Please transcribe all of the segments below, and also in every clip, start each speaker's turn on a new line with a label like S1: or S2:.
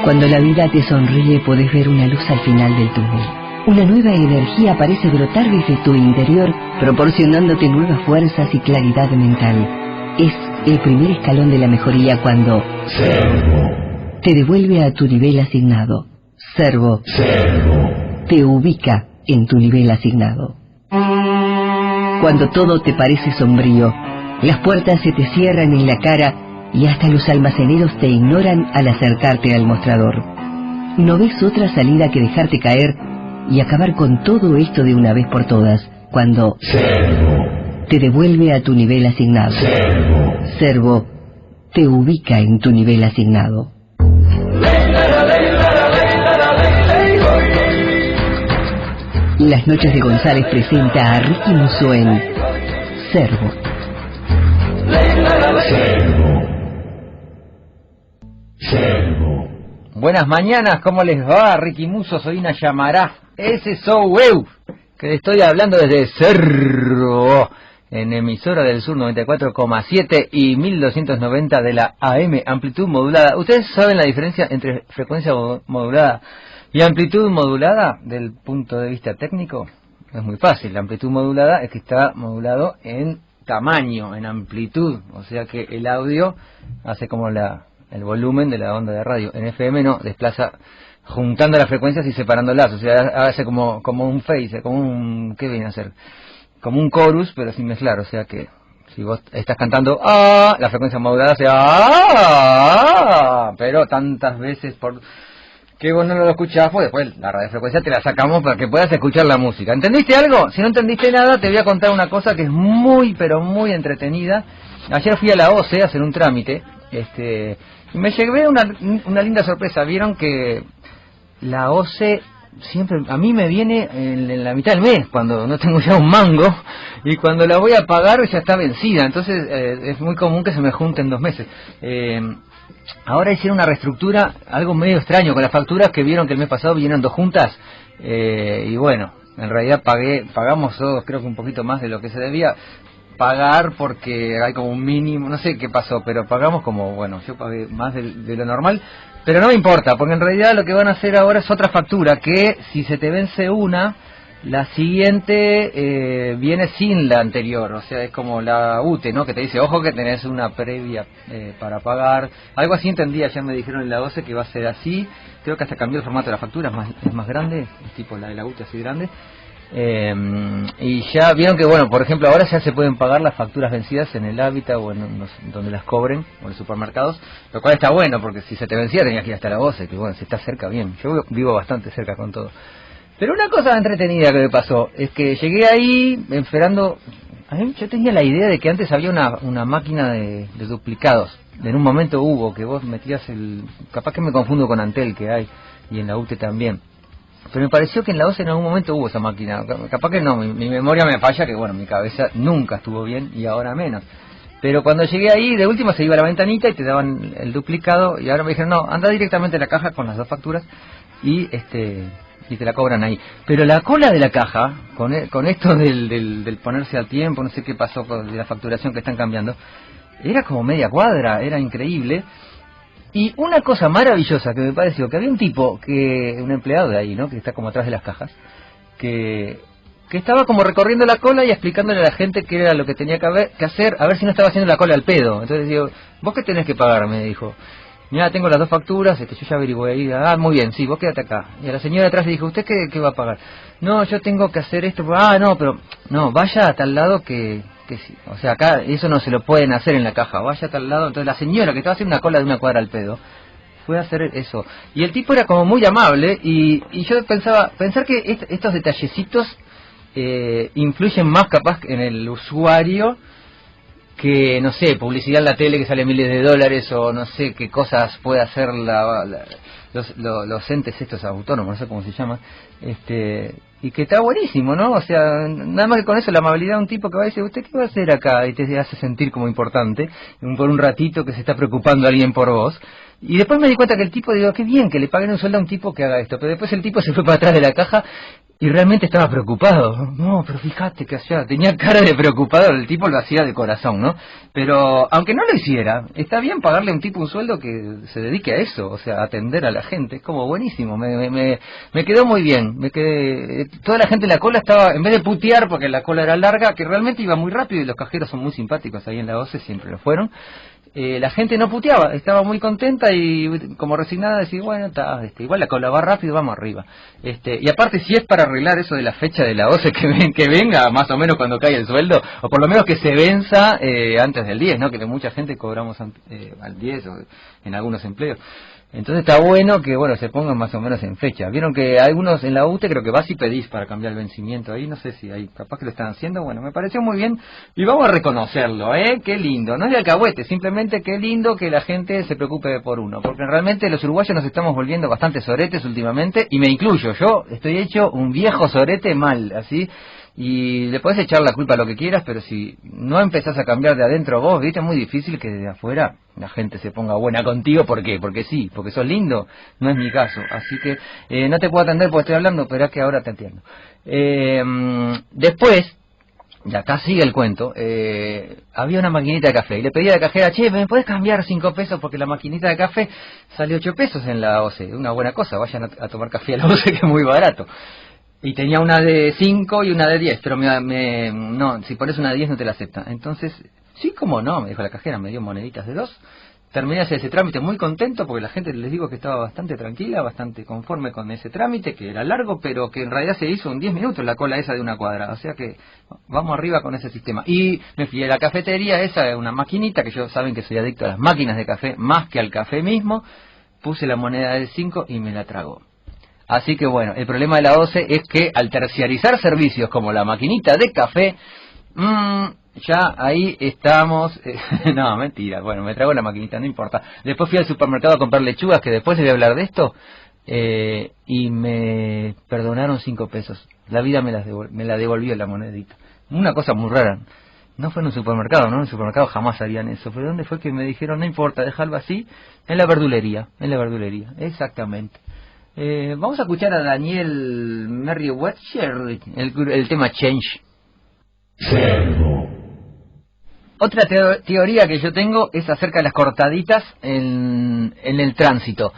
S1: Cuando la vida te sonríe podés ver una luz al final del túnel. Una nueva energía parece brotar desde tu interior, proporcionándote nuevas fuerzas y claridad mental. Es el primer escalón de la mejoría cuando
S2: Servo
S1: te devuelve a tu nivel asignado. Servo te ubica en tu nivel asignado. Cuando todo te parece sombrío, las puertas se te cierran en la cara y hasta los almaceneros te ignoran al acercarte al mostrador. No ves otra salida que dejarte caer y acabar con todo esto de una vez por todas, cuando
S2: Servo
S1: te devuelve a tu nivel asignado. Servo te ubica en tu nivel asignado. Las noches de González presenta a Ricky Musso en Servo.
S2: Servo.
S3: Buenas mañanas, ¿cómo les va? Ricky Musso, soy una llamará. Ese soy eu, que le estoy hablando desde Servo, en emisora del sur 94,7 y 1290 de la AM, amplitud modulada. ¿Ustedes saben la diferencia entre frecuencia modulada y amplitud modulada del punto de vista técnico? Es muy fácil. La amplitud modulada es que está modulado en tamaño, en amplitud, o sea que el audio hace como el volumen de la onda de radio. En FM no, desplaza juntando las frecuencias y separándolas, o sea, hace como un phase, como un, ¿qué viene a hacer? Como un chorus, pero sin mezclar, o sea que si vos estás cantando la frecuencia modulada hace pero tantas veces por que vos no lo escuchás, pues después la radiofrecuencia te la sacamos para que puedas escuchar la música. ¿Entendiste algo? Si no entendiste nada, te voy a contar una cosa que es muy, pero muy entretenida. Ayer fui a la OCE a hacer un trámite, y me llevé una linda sorpresa. Vieron que la OCE siempre a mí me viene en la mitad del mes, cuando no tengo ya un mango, y cuando la voy a pagar ya está vencida. Entonces es muy común que se me junten 2 meses. Ahora hicieron una reestructura, algo medio extraño con las facturas, que vieron que el mes pasado vinieron 2 juntas, y bueno, en realidad pagamos todos, creo que un poquito más de lo que se debía pagar, porque hay como un mínimo, no sé qué pasó, pero pagamos como, bueno, yo pagué más de lo normal, pero no me importa, porque en realidad lo que van a hacer ahora es otra factura, que si se te vence una, la siguiente viene sin la anterior, o sea, es como la UTE, ¿no? Que te dice, ojo que tenés una previa para pagar, algo así entendí, ayer me dijeron en la 12 que va a ser así, creo que hasta cambió el formato de la factura, es más grande, es tipo la de la UTE así grande. Y ya vieron que, bueno, por ejemplo, ahora ya se pueden pagar las facturas vencidas en el Hábitat o en donde las cobren, o en los supermercados, lo cual está bueno, porque si se te vencía tenías que ir hasta la 12, que bueno, si está cerca, bien. Yo vivo bastante cerca con todo. Pero una cosa entretenida que me pasó es que llegué ahí esperando. Yo tenía la idea de que antes había una máquina de duplicados. En un momento hubo que vos metías capaz que me confundo con Antel que hay, y en la UTE también. Pero me pareció que en la OCE en algún momento hubo esa máquina. Capaz que no, mi memoria me falla, que bueno, mi cabeza nunca estuvo bien y ahora menos. Pero cuando llegué ahí, de última se iba a la ventanita y te daban el duplicado, y ahora me dijeron, no, anda directamente a la caja con las 2 facturas y te la cobran ahí. Pero la cola de la caja, con esto del ponerse al tiempo, no sé qué pasó de la facturación que están cambiando, era como media cuadra, era increíble. Y una cosa maravillosa que me pareció, que había un tipo, un empleado de ahí, ¿no? Que está como atrás de las cajas, que estaba como recorriendo la cola y explicándole a la gente qué era lo que tenía que hacer, a ver si no estaba haciendo la cola al pedo. Entonces digo, ¿vos qué tenés que pagar? Me dijo. Mira, tengo las 2 facturas, yo ya averigué ahí. Muy bien, sí, vos quédate acá. Y a la señora atrás le dijo, ¿usted qué va a pagar? No, yo tengo que hacer esto. No, pero no, vaya a tal lado que sí. O sea, acá eso no se lo pueden hacer en la caja, vaya a tal lado. Entonces la señora que estaba haciendo una cola de 1 cuadra al pedo fue a hacer eso. Y el tipo era como muy amable, y yo pensar que estos detallecitos influyen más capaz en el usuario que, no sé, publicidad en la tele que sale miles de dólares, o no sé qué cosas puede hacer los entes estos autónomos, no sé cómo se llama, y que está buenísimo, ¿no? O sea, nada más que con eso, la amabilidad de un tipo que va y dice, ¿usted qué va a hacer acá? Y te hace sentir como importante, por un ratito que se está preocupando alguien por vos. Y después me di cuenta que el tipo, digo, qué bien que le paguen un sueldo a un tipo que haga esto, pero después el tipo se fue para atrás de la caja Y realmente estaba preocupado. No, pero fíjate que allá tenía cara de preocupado, el tipo lo hacía de corazón, ¿no? Pero aunque no lo hiciera, está bien pagarle a un tipo un sueldo que se dedique a eso, o sea, a atender a la gente. Es como buenísimo, me quedó muy bien. Toda la gente en la cola estaba, en vez de putear porque la cola era larga, que realmente iba muy rápido y los cajeros son muy simpáticos ahí en la OCE, siempre lo fueron. La gente no puteaba, estaba muy contenta y como resignada decir, bueno, igual la cola va rápido, vamos arriba. Y aparte, si es para arreglar eso de la fecha de la OCE, que venga más o menos cuando cae el sueldo, o por lo menos que se venza antes del 10, ¿no? Que mucha gente cobramos al 10 o en algunos empleos. Entonces está bueno que se pongan más o menos en fecha. Vieron que algunos en la UTE creo que vas y pedís para cambiar el vencimiento ahí, no sé si hay, capaz que lo están haciendo. Bueno, me pareció muy bien y vamos a reconocerlo, qué lindo, no es de alcahuete, simplemente qué lindo que la gente se preocupe por uno, porque realmente los uruguayos nos estamos volviendo bastante soretes últimamente, y me incluyo, yo estoy hecho un viejo sorete mal, así. Y le podés echar la culpa a lo que quieras, pero si no empezás a cambiar de adentro vos, viste, es muy difícil que de afuera la gente se ponga buena contigo. ¿Por qué? Porque sí, porque sos lindo. No es mi caso, así que no te puedo atender porque estoy hablando, pero es que ahora te entiendo. Después, y acá sigue el cuento, había una maquinita de café y le pedí a la cajera, che, ¿me puedes cambiar 5 pesos? Porque la maquinita de café sale 8 pesos en la OCE. Una buena cosa, vayan a tomar café a la OCE, que es muy barato. Y tenía una de 5 y una de 10, pero no, si pones una de 10 no te la acepta. Entonces, sí, cómo no, me dijo la cajera, me dio moneditas de 2. Terminé de hacer ese trámite muy contento porque la gente, les digo que estaba bastante tranquila, bastante conforme con ese trámite, que era largo, pero que en realidad se hizo en 10 minutos la cola esa de una cuadra. O sea que vamos arriba con ese sistema. Y me fui a la cafetería, esa, una maquinita, que yo saben que soy adicto a las máquinas de café más que al café mismo. Puse la moneda de 5 y me la tragó. Así que bueno, el problema de la OCE es que al terciarizar servicios como la maquinita de café, ya ahí estamos. No, mentira, bueno, me trago la maquinita, no importa. Después fui al supermercado a comprar lechugas, que después les voy a hablar de esto, y me perdonaron 5 pesos. La vida me la devolvió la monedita. Una cosa muy rara. No fue en un supermercado, ¿no? En un supermercado jamás harían eso. ¿Pero dónde fue que me dijeron, no importa, déjalo así? En la verdulería, exactamente. Vamos a escuchar a Daniel Merriweather, el tema Change.
S2: Cerdo.
S3: Otra teoría que yo tengo es acerca de las cortaditas en el tránsito.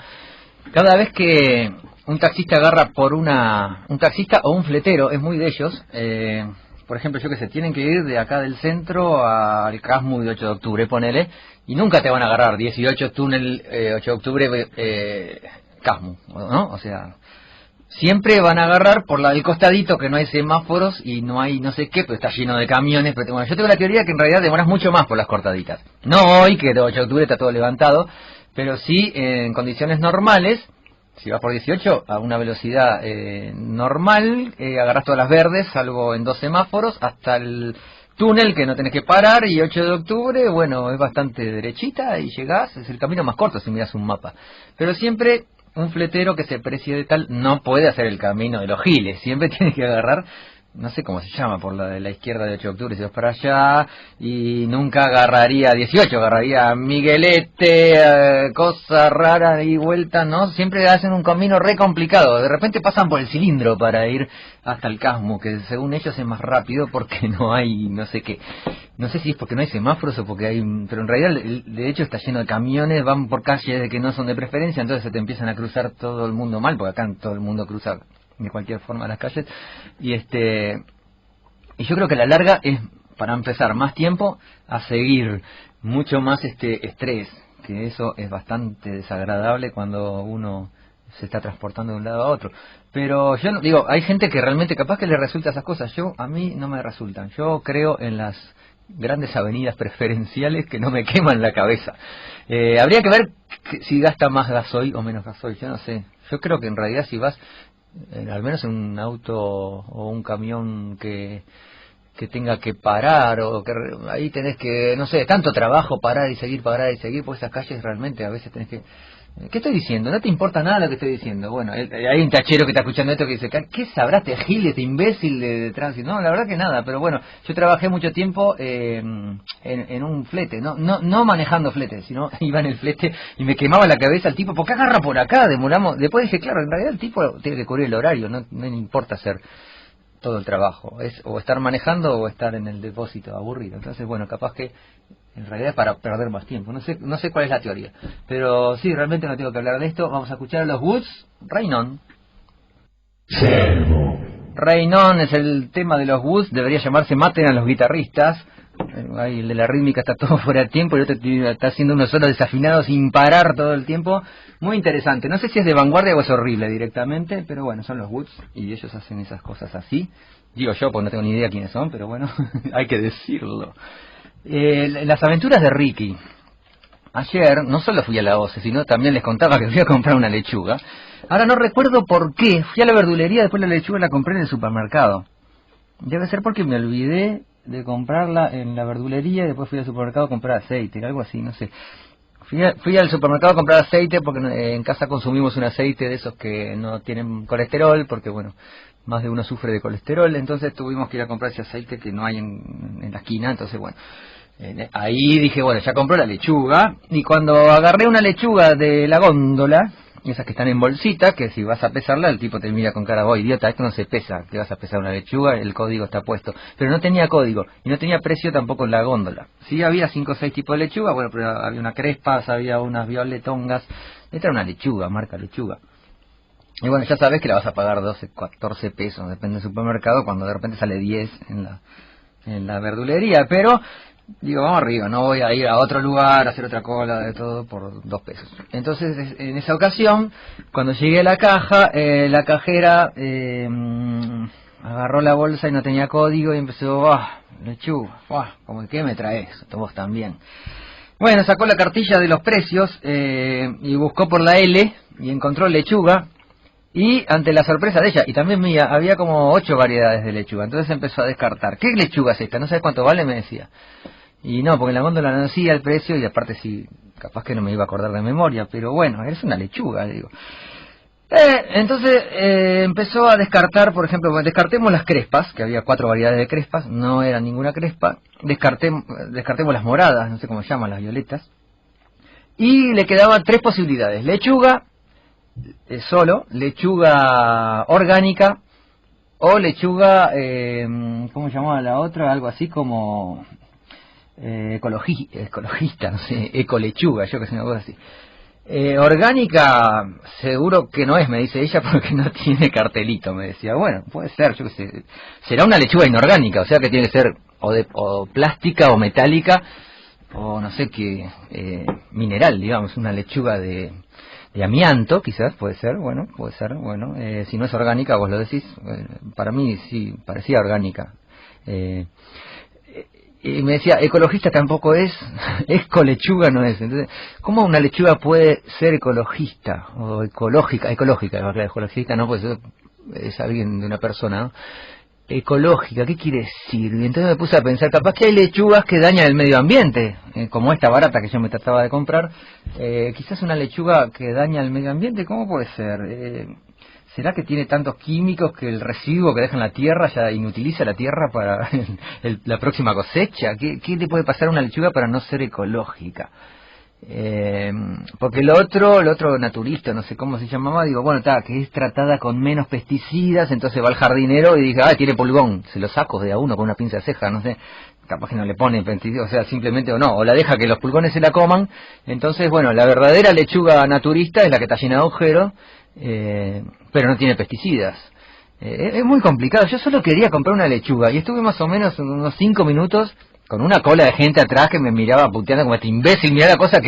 S3: Cada vez que un taxista agarra por un taxista o un fletero, es muy de ellos, por ejemplo, yo que sé, tienen que ir de acá del centro al Casmu de 8 de octubre, ponele, y nunca te van a agarrar 18 túnel 8 de octubre Casmu, ¿no? O sea, siempre van a agarrar por la del costadito, que no hay semáforos y no hay no sé qué, pero está lleno de camiones. Pero bueno, yo tengo la teoría que en realidad demoras mucho más por las cortaditas. No hoy, que de 8 de octubre está todo levantado, pero sí en condiciones normales. Si vas por 18 a una velocidad normal, agarrás todas las verdes, salvo en 2 semáforos, hasta el túnel que no tenés que parar, y 8 de octubre, bueno, es bastante derechita y llegás, es el camino más corto si miras un mapa. Pero siempre un fletero que se precie de tal no puede hacer el camino de los giles, siempre tiene que agarrar, no sé cómo se llama, por la de la izquierda de 8 de octubre, si vas para allá, y nunca agarraría 18, agarraría Miguelete, cosa rara y vuelta, ¿no? Siempre hacen un camino re complicado, de repente pasan por el cilindro para ir hasta el Casmu, que según ellos es más rápido porque no hay no sé qué. No sé si es porque no hay semáforos o porque hay... Pero en realidad, de hecho, está lleno de camiones, van por calles que no son de preferencia, entonces se te empiezan a cruzar todo el mundo mal, porque acá todo el mundo cruza de cualquier forma las calles. Y yo creo que a la larga es, para empezar, más tiempo a seguir, mucho más estrés, que eso es bastante desagradable cuando uno se está transportando de un lado a otro. Pero yo no, digo, hay gente que realmente capaz que le resulta esas cosas. A mí no me resultan. Yo creo en las grandes avenidas preferenciales que no me queman la cabeza. Habría que ver si gasta más gasoil o menos gasoil, yo no sé. Yo creo que en realidad si vas, al menos en un auto o un camión que que tenga que parar, o que ahí tenés que, no sé, tanto trabajo, parar y seguir, pues esas calles realmente a veces tenés que... ¿Qué estoy diciendo? ¿No te importa nada lo que estoy diciendo? Bueno, hay un tachero que está escuchando esto que dice, ¿qué sabrás este gil, este imbécil de tránsito? No, la verdad que nada, pero bueno, yo trabajé mucho tiempo en un flete, no manejando flete, sino iba en el flete y me quemaba la cabeza el tipo, ¿por qué agarra por acá? Demoramos, después dije, claro, en realidad el tipo tiene que cubrir el horario, no le importa hacer todo el trabajo, es o estar manejando o estar en el depósito aburrido. Entonces, bueno, capaz que en realidad es para perder más tiempo. No sé cuál es la teoría, pero sí, realmente no tengo que hablar de esto. Vamos a escuchar a los Woods, Rain On.
S2: Servo.
S3: Rain On es el tema de los Woods, debería llamarse Maten a los guitarristas. Ahí el de la rítmica está todo fuera de tiempo y el otro está haciendo unos solos desafinados sin parar todo el tiempo. Muy interesante. No sé si es de vanguardia o es horrible directamente, pero bueno, son los Woods y ellos hacen esas cosas así. Digo yo, porque no tengo ni idea quiénes son, pero bueno, hay que decirlo. Las aventuras de Ricky. Ayer no solo fui a la OCE, sino también les contaba que fui a comprar una lechuga. Ahora no recuerdo por qué. Fui a la verdulería, después la lechuga la compré en el supermercado. Debe ser porque me olvidé de comprarla en la verdulería y después fui al supermercado a comprar aceite, algo así, no sé. Fui al supermercado a comprar aceite porque en casa consumimos un aceite de esos que no tienen colesterol, porque bueno, más de uno sufre de colesterol, entonces tuvimos que ir a comprar ese aceite que no hay en la esquina, entonces bueno, ahí dije, bueno, ya compró la lechuga, y cuando agarré una lechuga de la góndola, esas que están en bolsita, que si vas a pesarla, el tipo te mira con cara, oh, idiota, esto no se pesa, que vas a pesar una lechuga, el código está puesto. Pero no tenía código, y no tenía precio tampoco en la góndola. Sí había 5 o 6 tipos de lechuga, bueno, pero había una crespas, había unas violetongas. Esta era una lechuga, marca lechuga. Y bueno, ya sabes que la vas a pagar 12, 14 pesos, depende del supermercado, cuando de repente sale 10 en la verdulería, pero... Digo, vamos arriba, no voy a ir a otro lugar a hacer otra cola de todo por 2 pesos. Entonces, en esa ocasión, cuando llegué a la caja, la cajera agarró la bolsa y no tenía código y empezó, lechuga, como que me traes, vos también. Bueno, sacó la cartilla de los precios y buscó por la L y encontró lechuga. Y ante la sorpresa de ella, y también mía, había como 8 variedades de lechuga. Entonces empezó a descartar. ¿Qué lechuga es esta? ¿No sabes cuánto vale? Me decía. Y no, porque en la góndola no decía el precio y aparte sí, capaz que no me iba a acordar de memoria. Pero bueno, es una lechuga, digo. Entonces empezó a descartar, por ejemplo, descartemos las crespas, que había 4 variedades de crespas, no era ninguna crespa. Descartemos las moradas, no sé cómo se llaman, las violetas. Y le quedaban 3 posibilidades. Lechuga... solo, lechuga orgánica o lechuga, ¿cómo se llamaba la otra? Algo así como ecologista, no sé, ecolechuga, yo que sé, una cosa así. Orgánica, seguro que no es, me dice ella, porque no tiene cartelito, me decía. Bueno, puede ser, yo que sé, será una lechuga inorgánica, o sea que tiene que ser o plástica o metálica, o no sé qué, mineral, digamos, una lechuga de amianto, quizás, puede ser, bueno, si no es orgánica, vos lo decís, para mí sí, parecía orgánica. Y me decía, ecologista tampoco es, ecolechuga no es. Entonces, ¿cómo una lechuga puede ser ecologista o ecológica, ecologista no, pues es alguien de una persona, ¿no? Ecológica, ¿qué quiere decir? Y entonces me puse a pensar, capaz que hay lechugas que dañan el medio ambiente, como esta barata que yo me trataba de comprar, quizás una lechuga que daña el medio ambiente, ¿cómo puede ser? ¿Será que tiene tantos químicos que el residuo que deja en la tierra ya inutiliza la tierra para la próxima cosecha? ¿Qué le puede pasar a una lechuga para no ser ecológica? Porque el otro naturista, no sé cómo se llamaba, digo, bueno, que es tratada con menos pesticidas, entonces va al jardinero y dice, tiene pulgón, se lo saco de a uno con una pinza de ceja, no sé, capaz que no le pone pesticidas, o sea, simplemente o la deja que los pulgones se la coman. Entonces, bueno, la verdadera lechuga naturista es la que está llena de agujeros, pero no tiene pesticidas. Es muy complicado, yo solo quería comprar una lechuga y estuve más o menos unos 5 minutos con una cola de gente atrás que me miraba puteando como este imbécil, mirá la cosa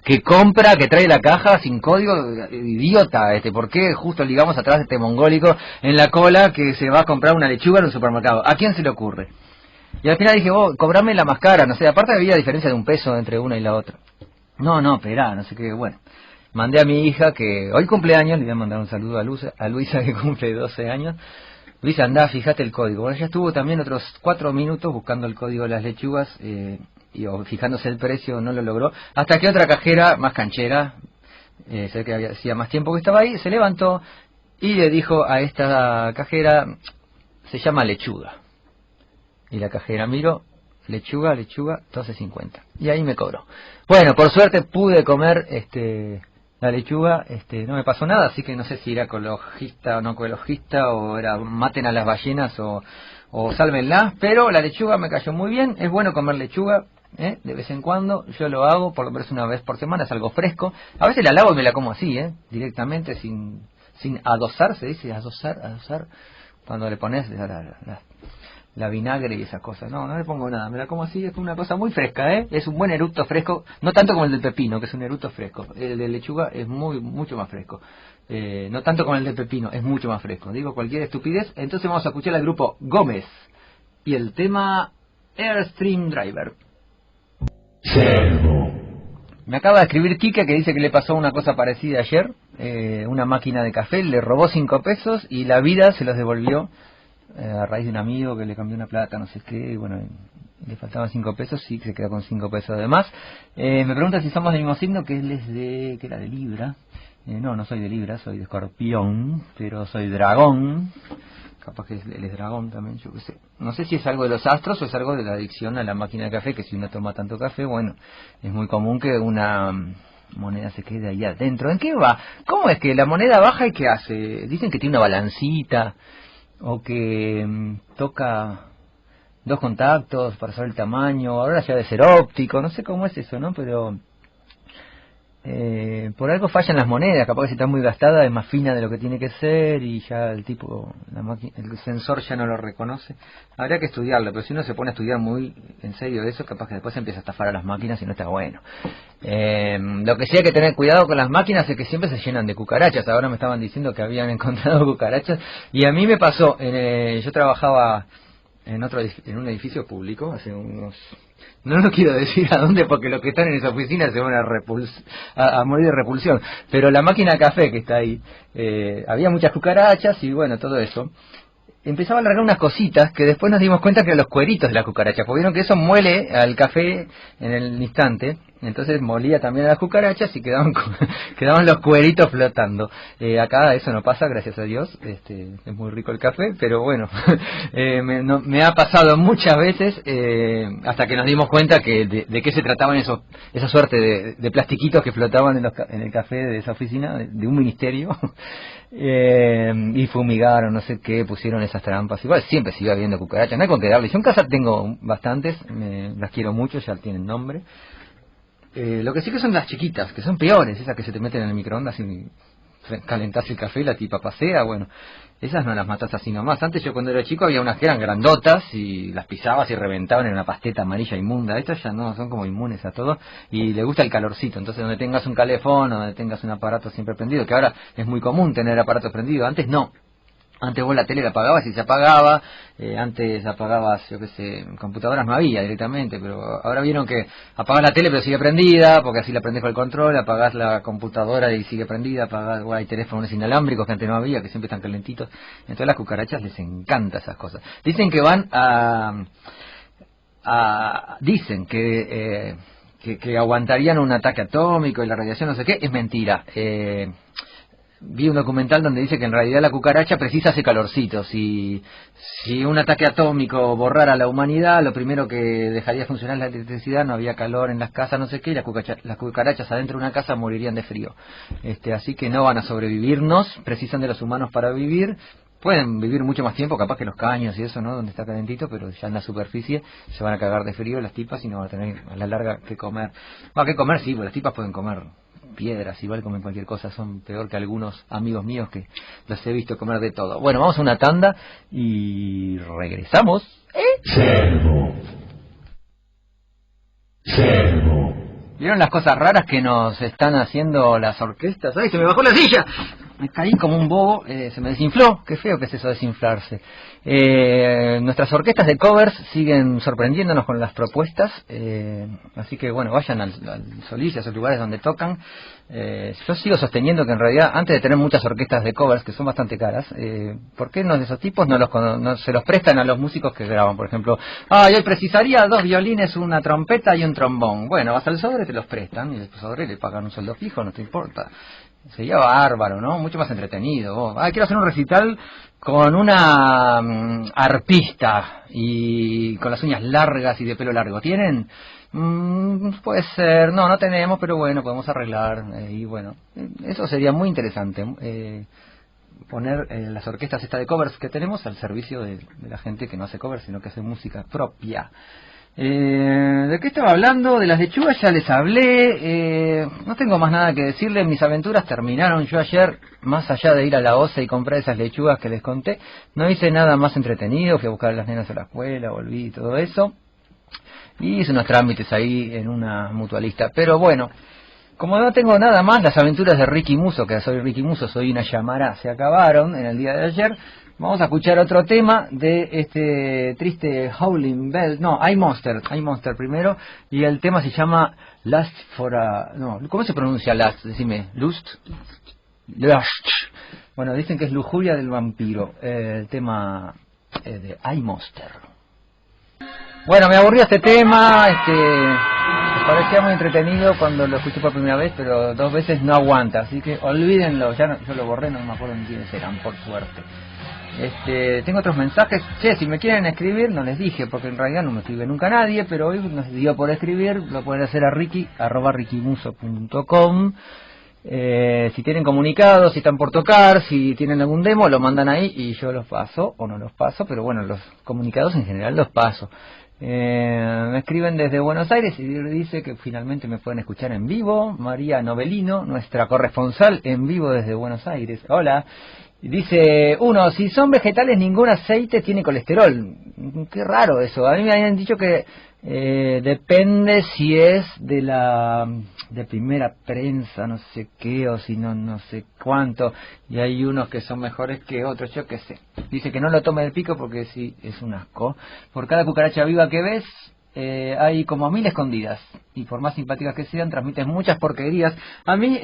S3: que compra, que trae la caja sin código, idiota, ¿por qué justo ligamos atrás de este mongólico en la cola que se va a comprar una lechuga en un supermercado? ¿A quién se le ocurre? Y al final dije, cobrame la más cara, no sé, aparte había diferencia de $1 entre una y la otra. No, esperá, no sé qué, bueno. Mandé a mi hija, que hoy cumpleaños, le voy a mandar un saludo a Luisa que cumple 12 años, Luis, andá, fíjate el código. Bueno, ya estuvo también otros 4 minutos buscando el código de las lechugas, o fijándose el precio, no lo logró. Hasta que otra cajera, más canchera, sé que hacía más tiempo que estaba ahí, se levantó y le dijo a esta cajera, se llama lechuga. Y la cajera miró, lechuga, 12.50. Y ahí me cobró. Bueno, por suerte pude comer la lechuga, no me pasó nada, así que no sé si era ecologista o no ecologista, o era maten a las ballenas o sálvenlas, pero la lechuga me cayó muy bien. Es bueno comer lechuga, de vez en cuando. Yo lo hago por lo menos una vez por semana, es algo fresco. A veces la lavo y me la como así, directamente, sin adosar, se dice adosar, cuando le pones la vinagre y esas cosas. No le pongo nada, me la como así, es una cosa muy fresca, es un buen eructo fresco, no tanto como el del pepino, que es un eructo fresco. El de lechuga es mucho más fresco, no tanto como el del pepino, es mucho más fresco. Digo cualquier estupidez. Entonces vamos a escuchar al grupo Gómez y el tema Airstream Driver.
S2: Cerdo.
S3: Me acaba de escribir Kike, que dice que le pasó una cosa parecida ayer. Una máquina de café le robó 5 pesos y la vida se los devolvió a raíz de un amigo que le cambió una plata, no sé qué, y bueno, le faltaban 5 pesos, sí, se quedó con 5 pesos de más. Me pregunta si somos del mismo signo, que él es que era de Libra. No soy de Libra, soy de Escorpión, pero soy dragón. Capaz que él es dragón también, yo qué sé. No sé si es algo de los astros o es algo de la adicción a la máquina de café, que si uno toma tanto café, bueno, es muy común que una moneda se quede ahí adentro. ¿En qué va? ¿Cómo es que la moneda baja y qué hace? Dicen que tiene una balancita, o que toca 2 contactos para saber el tamaño. Ahora ya debe ser óptico, no sé cómo es eso, ¿no? Pero por algo fallan las monedas, capaz que si está muy gastada es más fina de lo que tiene que ser y ya el sensor ya no lo reconoce. Habría que estudiarlo, pero si uno se pone a estudiar muy en serio eso, capaz que después empieza a estafar a las máquinas y no está bueno. Lo que sí hay que tener cuidado con las máquinas es que siempre se llenan de cucarachas. Ahora me estaban diciendo que habían encontrado cucarachas y a mí me pasó. Yo trabajaba en un edificio público hace unos... No lo quiero decir a dónde porque los que están en esa oficina se van a morir de repulsión. Pero la máquina de café que está ahí, había muchas cucarachas y bueno, todo eso. Empezaba a largar unas cositas que después nos dimos cuenta que eran los cueritos de las cucarachas. Porque vieron que eso muele al café en el instante. Entonces molía también a las cucarachas y quedaban los cueritos flotando. Acá eso no pasa, gracias a Dios. Es muy rico el café, pero bueno, me ha pasado muchas veces hasta que nos dimos cuenta que de qué se trataban esa suerte de plastiquitos que flotaban en el café de esa oficina, de un ministerio. Y fumigaron, no sé qué, pusieron esas trampas. Igual siempre sigue habiendo cucarachas, no hay con qué darle. Yo en casa tengo bastantes, las quiero mucho, ya tienen nombre. Lo que sí que son las chiquitas, que son peores, esas que se te meten en el microondas y calentás el café y la tipa pasea. Bueno, esas no las matas así nomás. Antes yo cuando era chico había unas que eran grandotas y las pisabas y reventaban en una pasteta amarilla inmunda. Estas ya no, son como inmunes a todo y le gusta el calorcito. Entonces donde tengas un calefón o donde tengas un aparato siempre prendido, que ahora es muy común tener aparatos prendidos, antes no. Antes vos la tele la apagabas y se apagaba, antes apagabas, yo qué sé, computadoras no había directamente, pero ahora vieron que apagás la tele pero sigue prendida, porque así la prendés con el control, apagás la computadora y sigue prendida, apagás, hay teléfonos inalámbricos que antes no había, que siempre están calentitos. Entonces a las cucarachas les encanta esas cosas. Dicen que van dicen que aguantarían un ataque atómico y la radiación no sé qué, es mentira. Vi un documental donde dice que en realidad la cucaracha precisa ese calorcito. Si un ataque atómico borrara a la humanidad, lo primero que dejaría de funcionar es la electricidad, no había calor en las casas, no sé qué, y las cucarachas adentro de una casa morirían de frío. Así que no van a sobrevivirnos, precisan de los humanos para vivir. Pueden vivir mucho más tiempo, capaz que los caños y eso, ¿no? Donde está calentito, pero ya en la superficie se van a cagar de frío las tipas y no van a tener a la larga que comer. Que comer sí, porque las tipas pueden comer piedras, igual comen cualquier cosa, son peor que algunos amigos míos que los he visto comer de todo. Bueno, vamos a una tanda y regresamos.
S2: Cerdo. Cerdo.
S3: ¿Vieron las cosas raras que nos están haciendo las orquestas? ¡Ay, se me bajó la silla! caí como un bobo, se me desinfló. Qué feo que es eso de desinflarse. Nuestras orquestas de covers siguen sorprendiéndonos con las propuestas, así que bueno, vayan al Solís, a esos lugares donde tocan. Yo sigo sosteniendo que en realidad, antes de tener muchas orquestas de covers que son bastante caras, ¿por qué no de esos tipos no se los prestan a los músicos que graban? Por ejemplo, yo precisaría 2 violines, una trompeta y un trombón. Bueno, vas al sobre, te los prestan, y el sobre le pagan un sueldo fijo, no te importa. Sería bárbaro, ¿no? Mucho más entretenido. Quiero hacer un recital con una arpista y con las uñas largas y de pelo largo. ¿Tienen? Puede ser. No tenemos, pero bueno, podemos arreglar. Y bueno, eso sería muy interesante. Poner las orquestas de covers que tenemos al servicio de la gente que no hace covers, sino que hace música propia. ¿De qué estaba hablando? De las lechugas ya les hablé. No tengo más nada que decirles. Mis aventuras terminaron. Yo ayer, más allá de ir a la OCE y comprar esas lechugas que les conté, no hice nada más entretenido. Fui a buscar a las nenas a la escuela, volví y todo eso. Y hice unos trámites ahí en una mutualista. Pero bueno, como no tengo nada más, las aventuras de Ricky Musso, que soy Ricky Musso, soy una llamara, se acabaron en el día de ayer. Vamos a escuchar otro tema de este triste Howling Bell. No, iMonster primero. Y el tema se llama Lust for a... No, ¿cómo se pronuncia Lust? Decime, Lust. Bueno, dicen que es Lujuria del Vampiro. El tema de iMonster. Bueno, me aburrió este tema. Me parecía muy entretenido cuando lo escuché por primera vez, pero 2 veces no aguanta. Así que olvídenlo. Ya yo lo borré, no me acuerdo ni quiénes eran, por suerte. Tengo otros mensajes. Si me quieren escribir, no les dije, porque en realidad no me escribe nunca nadie, pero hoy nos dio por escribir, lo pueden hacer a ricky@rickymuso.com. Si tienen comunicados, si están por tocar, si tienen algún demo, lo mandan ahí y yo los paso, o no los paso, pero bueno, los comunicados en general los paso. Me escriben desde Buenos Aires y dice que finalmente me pueden escuchar en vivo. María Novelino, nuestra corresponsal en vivo desde Buenos Aires. Hola. Dice si son vegetales ningún aceite tiene colesterol. Qué raro eso. A mí me habían dicho que depende si es de primera prensa, no sé qué, o si no sé cuánto, y hay unos que son mejores que otros, yo qué sé. Dice que no lo tome del pico porque sí, es un asco. Por cada cucaracha viva que ves, hay como 1000 escondidas, y por más simpáticas que sean, transmiten muchas porquerías. A mí,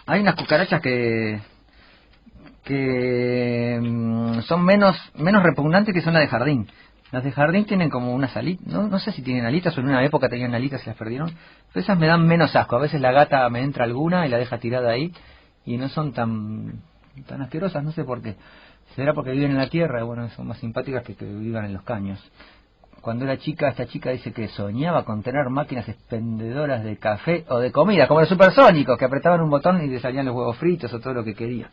S3: hay unas cucarachas que son menos repugnantes, que son las de jardín. Las de jardín tienen como unas alitas, no sé si tienen alitas, o en una época tenían alitas y las perdieron, pero esas me dan menos asco. A veces la gata me entra alguna y la deja tirada ahí, y no son tan asquerosas, no sé por qué. ¿Será porque viven en la tierra? Bueno, son más simpáticas que vivan en los caños. Cuando era chica, esta chica dice que soñaba con tener máquinas expendedoras de café o de comida, como los supersónicos, que apretaban un botón y le salían los huevos fritos o todo lo que quería.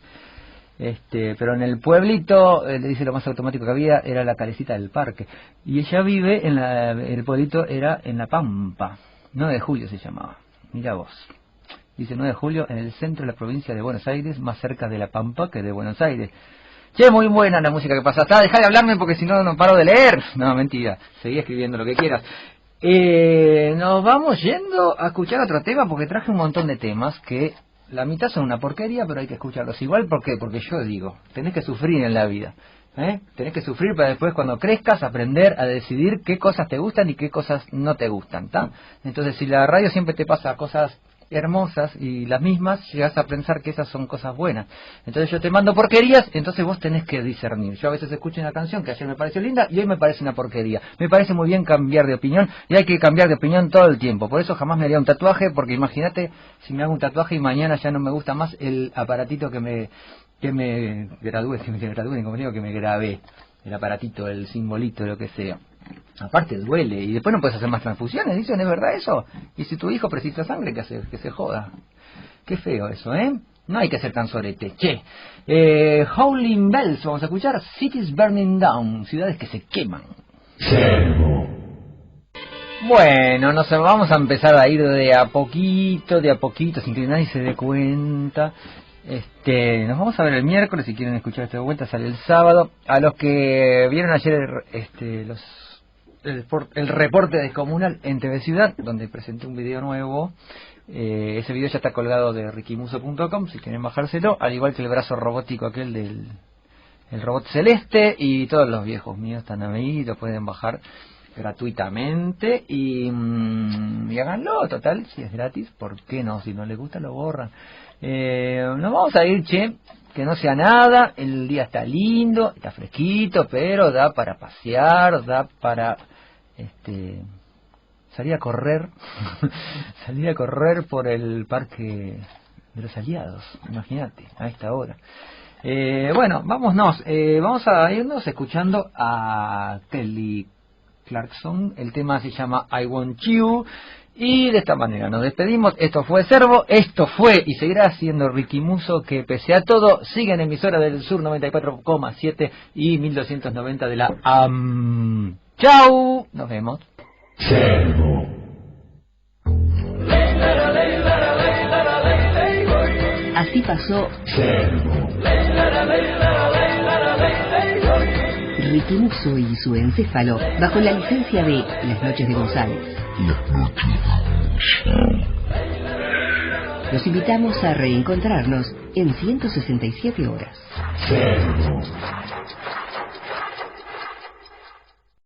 S3: Pero en el pueblito, le dice, lo más automático que había era la calecita del parque. Y ella vive el pueblito era en La Pampa. 9 de Julio se llamaba. Mira vos. Dice 9 de Julio, en el centro de la provincia de Buenos Aires, más cerca de La Pampa que de Buenos Aires. Che, muy buena la música que pasa. Dejá de hablarme porque si no, no paro de leer. No, mentira. Seguí escribiendo lo que quieras. Nos vamos yendo a escuchar otro tema, porque traje un montón de temas que la mitad son una porquería, pero hay que escucharlos igual. ¿Por qué? Porque yo digo, tenés que sufrir en la vida. Tenés que sufrir para después, cuando crezcas, aprender a decidir qué cosas te gustan y qué cosas no te gustan, ¿tá? Entonces, si la radio siempre te pasa cosas hermosas y las mismas, llegas a pensar que esas son cosas buenas. Entonces yo te mando porquerías, entonces vos tenés que discernir. Yo a veces escucho una canción que ayer me pareció linda y hoy me parece una porquería. Me parece muy bien cambiar de opinión, y hay que cambiar de opinión todo el tiempo. Por eso jamás me haría un tatuaje, porque imagínate si me hago un tatuaje y mañana ya no me gusta más el aparatito que me gradúe, como digo, que me grabé, el aparatito, el simbolito, lo que sea. Aparte duele, y después no puedes hacer más transfusiones, dicen, ¿es verdad eso? Y si tu hijo precisa sangre, ¿qué hacer? Que se joda. Qué feo eso, ¿eh? No hay que ser tan sorete. Che, Howling Bells, vamos a escuchar. Cities Burning Down, ciudades que se queman.
S2: Servo.
S3: Bueno, vamos a empezar a ir de a poquito, sin que nadie se dé cuenta. Nos vamos a ver el miércoles. Si quieren escuchar esta vuelta, sale el sábado. A los que vieron ayer el reporte descomunal en TV Ciudad, donde presenté un video nuevo Ese video ya está colgado de rikimuso.com si quieren bajárselo, al igual que el brazo robótico aquel del el robot celeste, y todos los viejos míos están ahí, lo pueden bajar gratuitamente y háganlo, total, si es gratis, ¿por qué no? Si no les gusta lo borran. Nos vamos a ir, che, que no sea nada, el día está lindo, está fresquito, pero da para pasear, da para salir a correr salir a correr por el parque de los Aliados, imagínate, a esta hora. Bueno, vamos a irnos escuchando a Kelly Clarkson. El tema se llama I Want You, y de esta manera nos despedimos. Esto fue Servo, esto fue y seguirá siendo Rikimuso, que pese a todo sigue en emisora del Sur 94,7 y 1290 de la AM. ¡Chau! Nos vemos.
S2: Servo.
S1: Así pasó
S2: Servo.
S1: Rikimuso y su encéfalo bajo la licencia de Las Noches de González. Los invitamos a reencontrarnos en 167 horas.
S2: Servo.